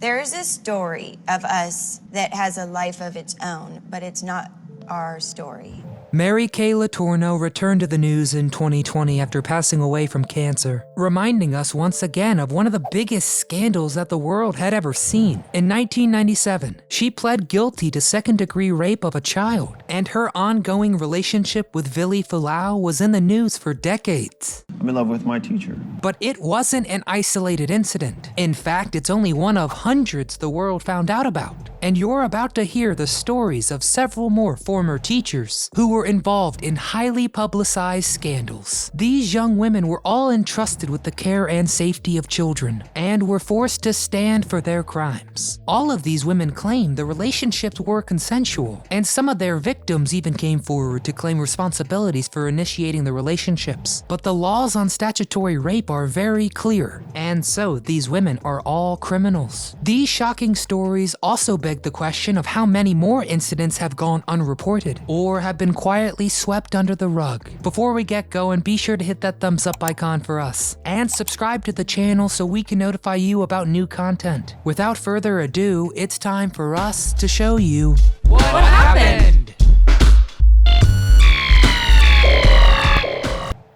There is a story of us that has a life of its own, but it's not our story. Mary Kay Letourneau returned to the news in 2020 after passing away from cancer, reminding us once again of one of the biggest scandals that the world had ever seen. In 1997, she pled guilty to second-degree rape of a child, and her ongoing relationship with Vili Fualaau was in the news for decades. I'm in love with my teacher. But it wasn't an isolated incident. In fact, it's only one of hundreds the world found out about. And you're about to hear the stories of several more former teachers who were involved in highly publicized scandals. These young women were all entrusted with the care and safety of children and were forced to stand for their crimes. All of these women claimed the relationships were consensual, and some of their victims even came forward to claim responsibilities for initiating the relationships. But the laws on statutory rape are very clear, and so these women are all criminals. These shocking stories also beg the question of how many more incidents have gone unreported or have been quietly swept under the rug. Before we get going, be sure to hit that thumbs up icon for us and subscribe to the channel so we can notify you about new content. Without further ado, it's time for us to show you what happened.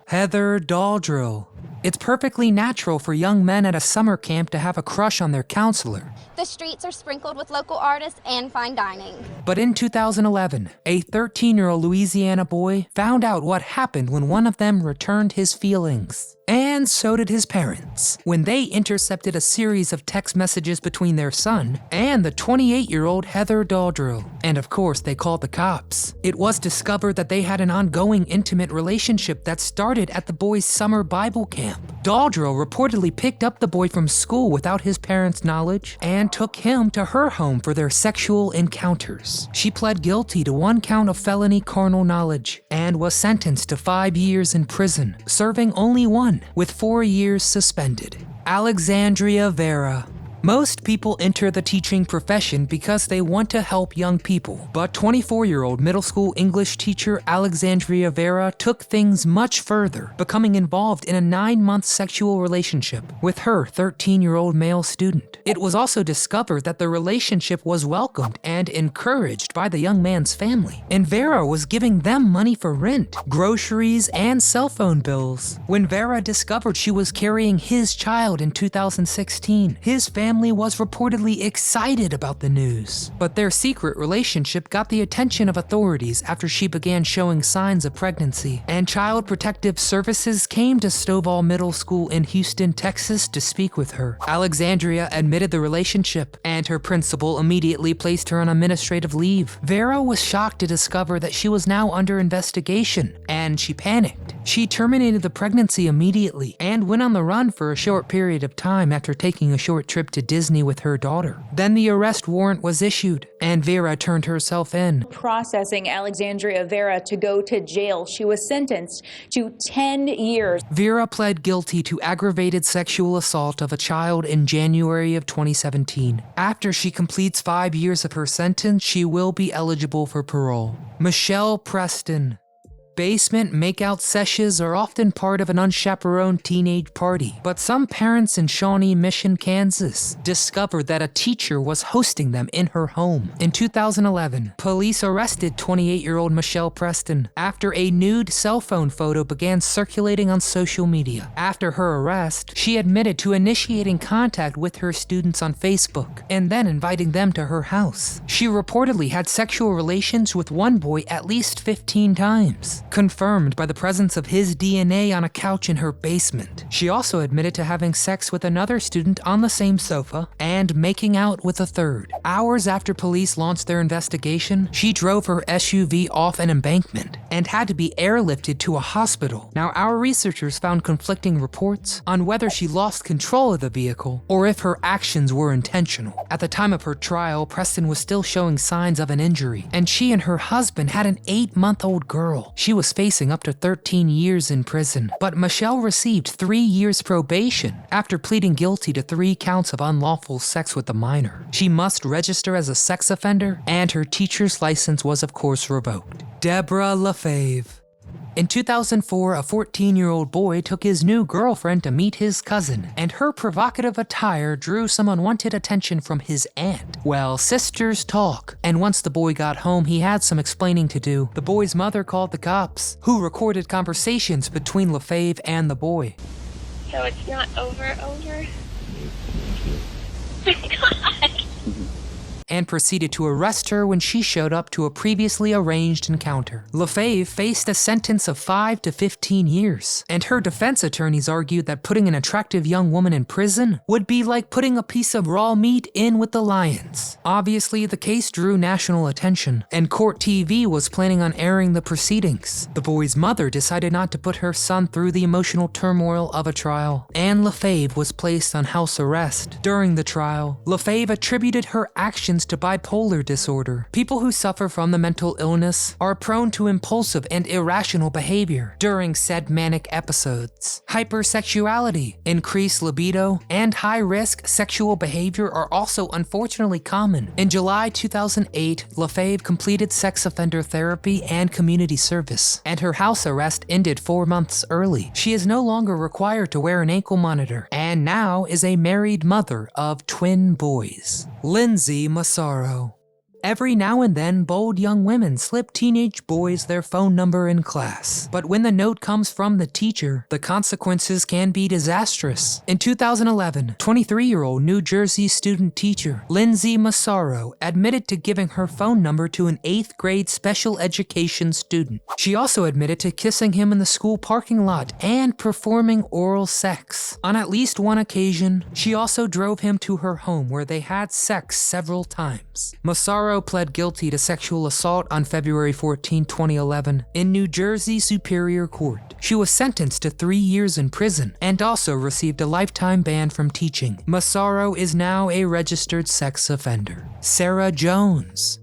Heather Daldryl. It's perfectly natural for young men at a summer camp to have a crush on their counselor. The streets are sprinkled with local artists and fine dining. But in 2011, a 13-year-old Louisiana boy found out what happened when one of them returned his feelings. And so did his parents, when they intercepted a series of text messages between their son and the 28-year-old Heather Daldryl. And of course, they called the cops. It was discovered that they had an ongoing intimate relationship that started at the boy's summer Bible camp. Daldryl reportedly picked up the boy from school without his parents' knowledge and took him to her home for their sexual encounters. She pled guilty to 1 count of felony carnal knowledge and was sentenced to 5 years in prison, serving only 1, with 4 years suspended. Alexandria Vera. Most people enter the teaching profession because they want to help young people, but 24-year-old middle school English teacher Alexandria Vera took things much further, becoming involved in a 9-month sexual relationship with her 13-year-old male student. It was also discovered that the relationship was welcomed and encouraged by the young man's family, and Vera was giving them money for rent, groceries, and cell phone bills. When Vera discovered she was carrying his child in 2016, his family was reportedly excited about the news. But their secret relationship got the attention of authorities after she began showing signs of pregnancy, and Child Protective Services came to Stovall Middle School in Houston, Texas to speak with her. Alexandria admitted the relationship, and her principal immediately placed her on administrative leave. Vera was shocked to discover that she was now under investigation, and she panicked. She terminated the pregnancy immediately and went on the run for a short period of time after taking a short trip to Disney with her daughter. Then the arrest warrant was issued, and Vera turned herself in. Processing Alexandria Vera to go to jail. She was sentenced to 10 years. Vera pled guilty to aggravated sexual assault of a child in January of 2017. After she completes 5 years of her sentence, she will be eligible for parole. Michelle Preston. Basement makeout sessions are often part of an unchaperoned teenage party, but some parents in Shawnee Mission, Kansas, discovered that a teacher was hosting them in her home. In 2011, police arrested 28-year-old Michelle Preston after a nude cell phone photo began circulating on social media. After her arrest, she admitted to initiating contact with her students on Facebook and then inviting them to her house. She reportedly had sexual relations with one boy at least 15 times. Confirmed by the presence of his DNA on a couch in her basement. She also admitted to having sex with another student on the same sofa and making out with a third. Hours after police launched their investigation, she drove her SUV off an embankment and had to be airlifted to a hospital. Now, our researchers found conflicting reports on whether she lost control of the vehicle or if her actions were intentional. At the time of her trial, Preston was still showing signs of an injury, and she and her husband had an 8-month-old girl. She was facing up to 13 years in prison, but Michelle received 3 years probation after pleading guilty to 3 counts of unlawful sex with a minor. She must register as a sex offender, and her teacher's license was of course revoked. Deborah LaFave. In 2004, a 14-year-old boy took his new girlfriend to meet his cousin, and her provocative attire drew some unwanted attention from his aunt. Well, sisters talk, and once the boy got home, he had some explaining to do. The boy's mother called the cops, who recorded conversations between LaFave and the boy. So it's not over? God. And proceeded to arrest her when she showed up to a previously arranged encounter. LaFave faced a sentence of 5 to 15 years, and her defense attorneys argued that putting an attractive young woman in prison would be like putting a piece of raw meat in with the lions. Obviously, the case drew national attention, and Court TV was planning on airing the proceedings. The boy's mother decided not to put her son through the emotional turmoil of a trial, and LaFave was placed on house arrest. During the trial, LaFave attributed her actions to bipolar disorder. People who suffer from the mental illness are prone to impulsive and irrational behavior during said manic episodes. Hypersexuality, increased libido, and high-risk sexual behavior are also unfortunately common. In July 2008, LaFave completed sex offender therapy and community service, and her house arrest ended 4 months early. She is no longer required to wear an ankle monitor, and now is a married mother of twin boys. Lindsay Massaro. Every now and then, bold young women slip teenage boys their phone number in class. But when the note comes from the teacher, the consequences can be disastrous. In 2011, 23-year-old New Jersey student teacher Lindsay Massaro admitted to giving her phone number to an 8th grade special education student. She also admitted to kissing him in the school parking lot and performing oral sex. On at least one occasion, she also drove him to her home where they had sex several times. Massaro pled guilty to sexual assault on February 14, 2011 in New Jersey Superior Court. She was sentenced to 3 years in prison and also received a lifetime ban from teaching. Massaro is now a registered sex offender. Sarah Jones.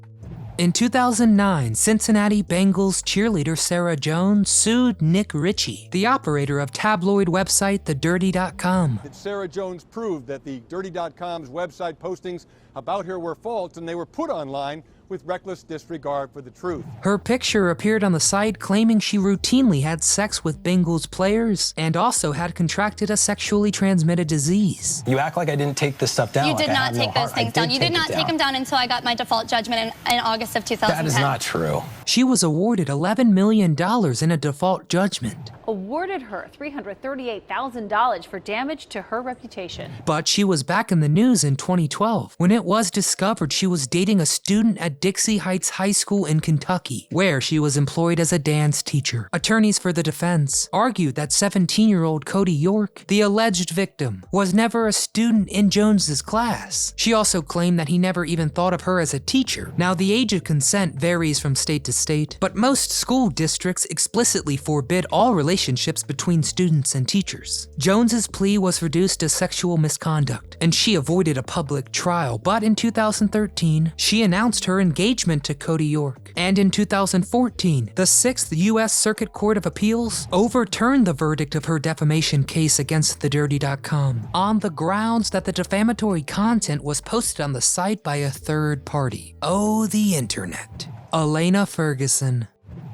In 2009, Cincinnati Bengals cheerleader Sarah Jones sued Nick Ritchie, the operator of tabloid website TheDirty.com. Sarah Jones proved that the Dirty.com's website postings about her were false, and they were put online with reckless disregard for the truth. Her picture appeared on the site claiming she routinely had sex with Bengals players and also had contracted a sexually transmitted disease. You act like I didn't take this stuff down. You like did not take those things down. You did not take them down until I got my default judgment in August of 2010. That is not true. She was awarded $11 million in a default judgment. Awarded her $338,000 for damage to her reputation. But she was back in the news in 2012 when it was discovered she was dating a student at Dixie Heights High School in Kentucky, where she was employed as a dance teacher. Attorneys for the defense argued that 17-year-old Cody York, the alleged victim, was never a student in Jones's class. She also claimed that he never even thought of her as a teacher. Now, the age of consent varies from state to state, but most school districts explicitly forbid all relationships between students and teachers. Jones's plea was reduced to sexual misconduct, and she avoided a public trial, but in 2013, she announced her engagement to Cody York. And in 2014, the 6th U.S. Circuit Court of Appeals overturned the verdict of her defamation case against TheDirty.com on the grounds that the defamatory content was posted on the site by a third party. Oh, the internet. Elena Ferguson.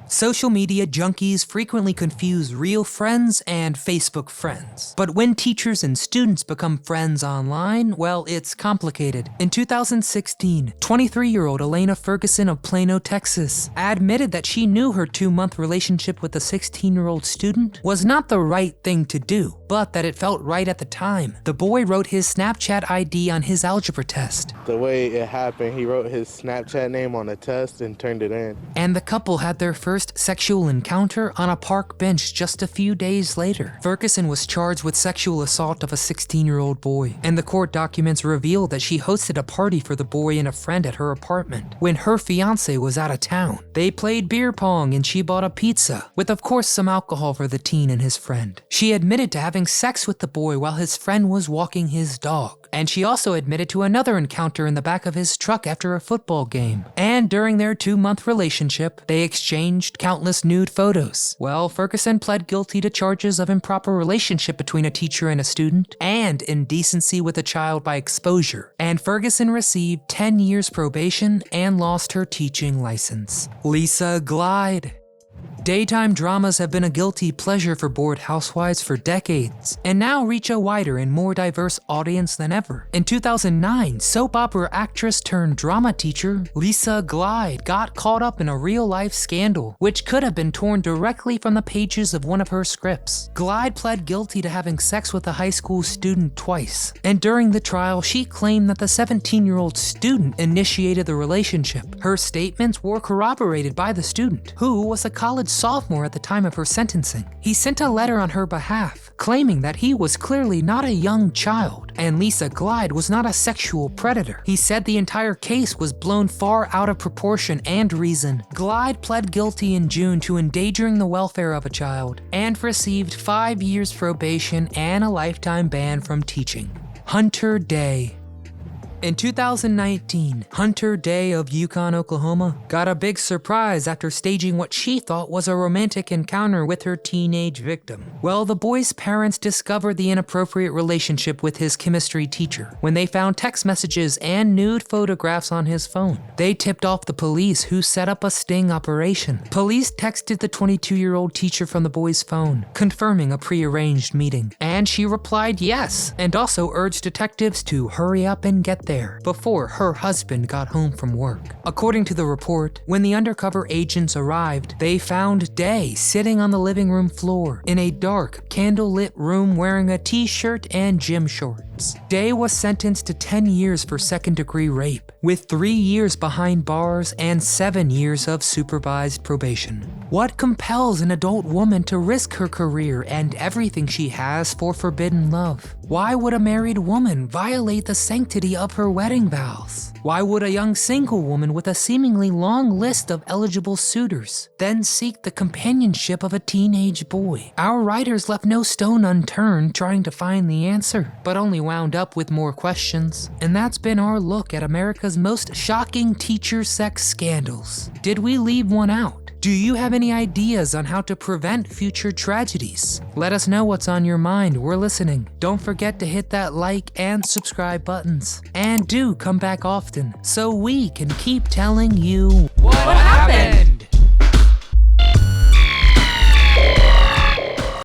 Social media junkies frequently confuse real friends and Facebook friends. But when teachers and students become friends online, well, it's complicated. In 2016, 23-year-old Elena Ferguson of Plano, Texas, admitted that she knew her 2-month relationship with a 16-year-old student was not the right thing to do, but that it felt right at the time. The boy wrote his Snapchat ID on his algebra test. The way it happened, he wrote his Snapchat name on a test and turned it in. And the couple had their first sexual encounter on a park bench just a few days later. Ferguson was charged with sexual assault of a 16-year-old boy, and the court documents revealed that she hosted a party for the boy and a friend at her apartment when her fiance was out of town. They played beer pong and she bought a pizza, with of course some alcohol for the teen and his friend. She admitted to having sex with the boy while his friend was walking his dog, and she also admitted to another encounter in the back of his truck after a football game. And during their 2-month relationship, they exchanged countless nude photos. Well, Ferguson pled guilty to charges of improper relationship between a teacher and a student, and indecency with a child by exposure. And Ferguson received 10 years probation and lost her teaching license. Lisa Glide. Daytime dramas have been a guilty pleasure for bored housewives for decades, and now reach a wider and more diverse audience than ever. In 2009, soap opera actress turned drama teacher Lisa Glide got caught up in a real-life scandal, which could have been torn directly from the pages of one of her scripts. Glide pled guilty to having sex with a high school student twice, and during the trial, she claimed that the 17-year-old student initiated the relationship. Her statements were corroborated by the student, who was a college sophomore at the time of her sentencing. He sent a letter on her behalf, claiming that he was clearly not a young child, and Lisa Glide was not a sexual predator. He said the entire case was blown far out of proportion and reason. Glide pled guilty in June to endangering the welfare of a child, and received 5 years probation and a lifetime ban from teaching. Hunter Day. In 2019, Hunter Day of Yukon, Oklahoma, got a big surprise after staging what she thought was a romantic encounter with her teenage victim. Well, the boy's parents discovered the inappropriate relationship with his chemistry teacher when they found text messages and nude photographs on his phone. They tipped off the police, who set up a sting operation. Police texted the 22-year-old teacher from the boy's phone, confirming a prearranged meeting, and she replied yes, and also urged detectives to hurry up and get there before her husband got home from work. According to the report, when the undercover agents arrived, they found Day sitting on the living room floor in a dark, candlelit room wearing a t-shirt and gym shorts. Day was sentenced to 10 years for second-degree rape, with 3 years behind bars and 7 years of supervised probation. What compels an adult woman to risk her career and everything she has for forbidden love? Why would a married woman violate the sanctity of her wedding vows? Why would a young single woman with a seemingly long list of eligible suitors then seek the companionship of a teenage boy? Our writers left no stone unturned trying to find the answer, but only wound up with more questions. And that's been our look at America's most shocking teacher sex scandals. Did we leave one out? Do you have any ideas on how to prevent future tragedies? Let us know what's on your mind. We're listening. Don't forget to hit that like and subscribe buttons. And do come back often so we can keep telling you what happened.